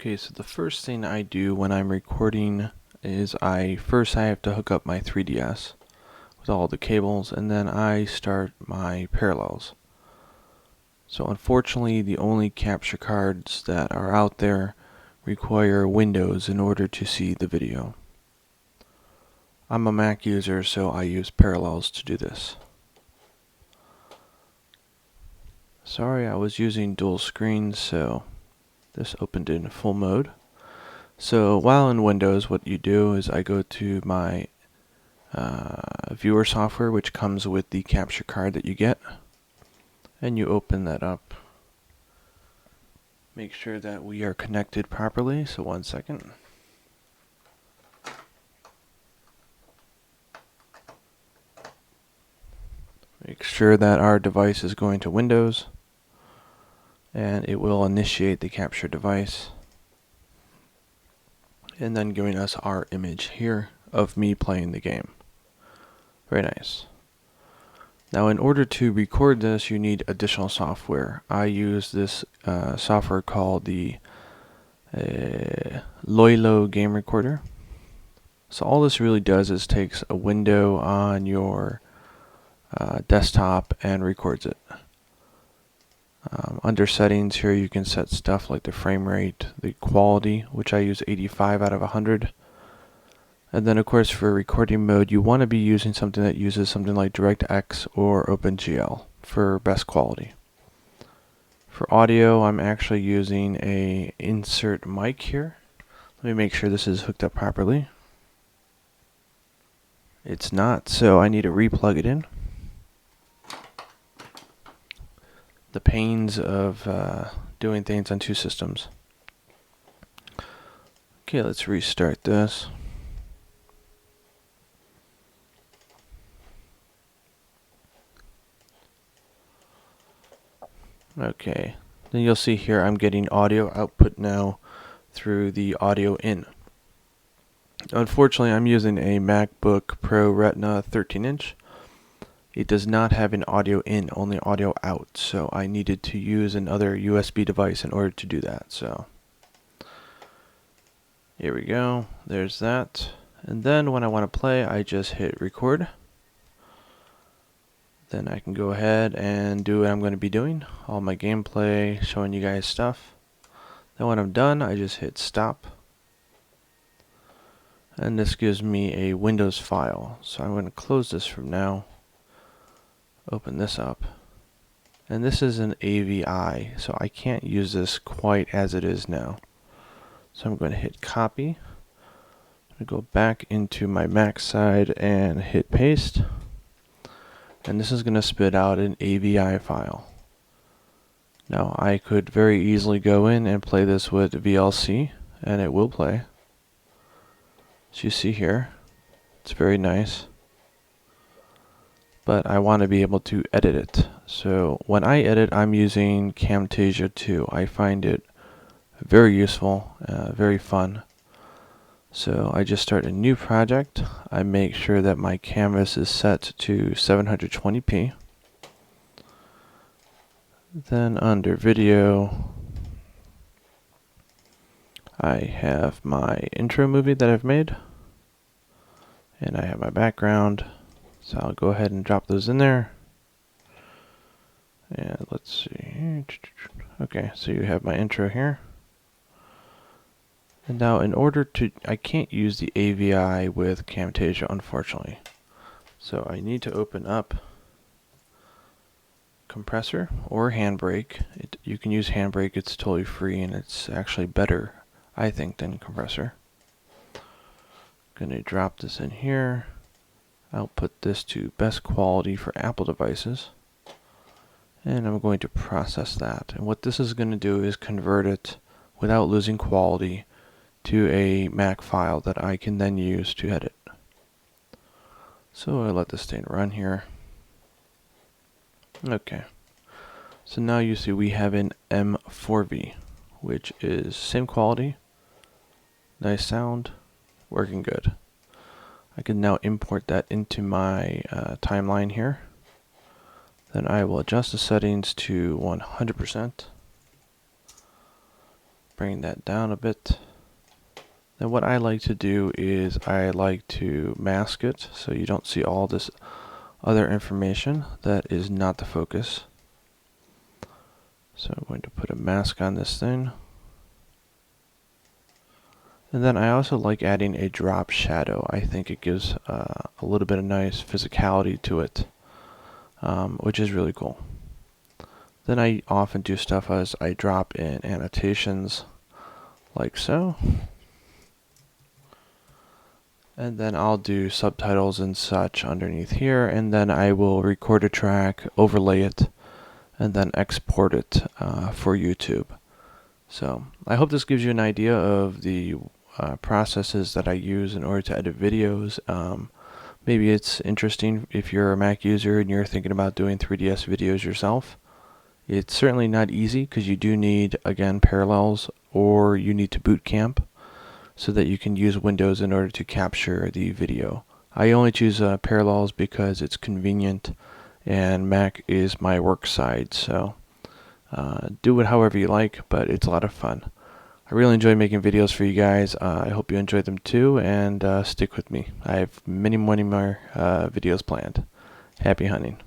Okay, so the first thing I do when I'm recording is I have to hook up my 3DS with all the cables, and then I start my parallels. So unfortunately, the only capture cards that are out there require Windows in order to see the video. I'm a Mac user, so I use Parallels to do this. Sorry, I was using dual screens, so this opened in full mode. So while in Windows, what you do is I go to my viewer software, which comes with the capture card that you get, and you open that up. Make sure that we are connected properly, so 1 second. Make sure that our device is going to Windows, and it will initiate the capture device, and then giving us our image here of me playing the game. Very nice. Now, in order to record this, you need additional software. I use this software called the Loilo Game Recorder. So all this really does is takes a window on your desktop and records it. Under settings here, you can set stuff like the frame rate, the quality, which I use 85 out of 100. And then, of course, for recording mode, you want to be using something that uses something like DirectX or OpenGL for best quality. For audio, I'm actually using a insert mic here. Let me make sure this is hooked up properly. It's not, so I need to re-plug it in. The pains of doing things on two systems. Okay, let's restart this. Okay, then you'll see here I'm getting audio output now through the audio in. Unfortunately, I'm using a MacBook Pro Retina 13-inch. It does not have an audio in, only audio out, so I needed to use another USB device in order to do that. So here we go, there's that. And then when I want to play, I just hit record. Then I can go ahead and do what I'm going to be doing, all my gameplay, showing you guys stuff. Then when I'm done, I just hit stop. And this gives me a Windows file. So I'm going to close this from now. Open this up. And this is an AVI, so I can't use this quite as it is now. So I'm going to hit copy. I'm going to go back into my Mac side and hit paste. And this is going to spit out an AVI file. Now I could very easily go in and play this with VLC, and it will play. As you see here, it's very nice. But I want to be able to edit it. So when I edit, I'm using Camtasia 2. I find it very useful, very fun. So I just start a new project. I make sure that my canvas is set to 720p. Then under video, I have my intro movie that I've made. And I have my background. So I'll go ahead and drop those in there. And let's see. Okay, so you have my intro here. And now in order to, I can't use the AVI with Camtasia, unfortunately. So I need to open up Compressor or Handbrake. You can use Handbrake, it's totally free, and it's actually better, I think, than Compressor. Gonna drop this in here. I'll put this to best quality for Apple devices. And I'm going to process that. And what this is going to do is convert it without losing quality to a Mac file that I can then use to edit. So I let this thing run here. Okay. So now you see we have an M4V, which is same quality, nice sound, working good. I can now import that into my timeline here. Then I will adjust the settings to 100%. bring that down a bit. Then what I like to do is I like to mask it so you don't see all this other information that is not the focus. So I'm going to put a mask on this thing. And then I also like adding a drop shadow. I think it gives a little bit of nice physicality to it, which is really cool. Then I often do stuff as I drop in annotations like so. And then I'll do subtitles and such underneath here, and then I will record a track, overlay it, and then export it for YouTube. So I hope this gives you an idea of the processes that I use in order to edit videos. Maybe it's interesting if you're a Mac user and you're thinking about doing 3ds videos yourself. It's certainly not easy because you do need, again, Parallels, or you need to boot camp so that you can use Windows in order to capture the video. I only choose Parallels because it's convenient and Mac is my work side, so do it however you like, but it's a lot of fun. I really enjoy making videos for you guys. I hope you enjoyed them too, and stick with me. I have many more videos planned. Happy hunting.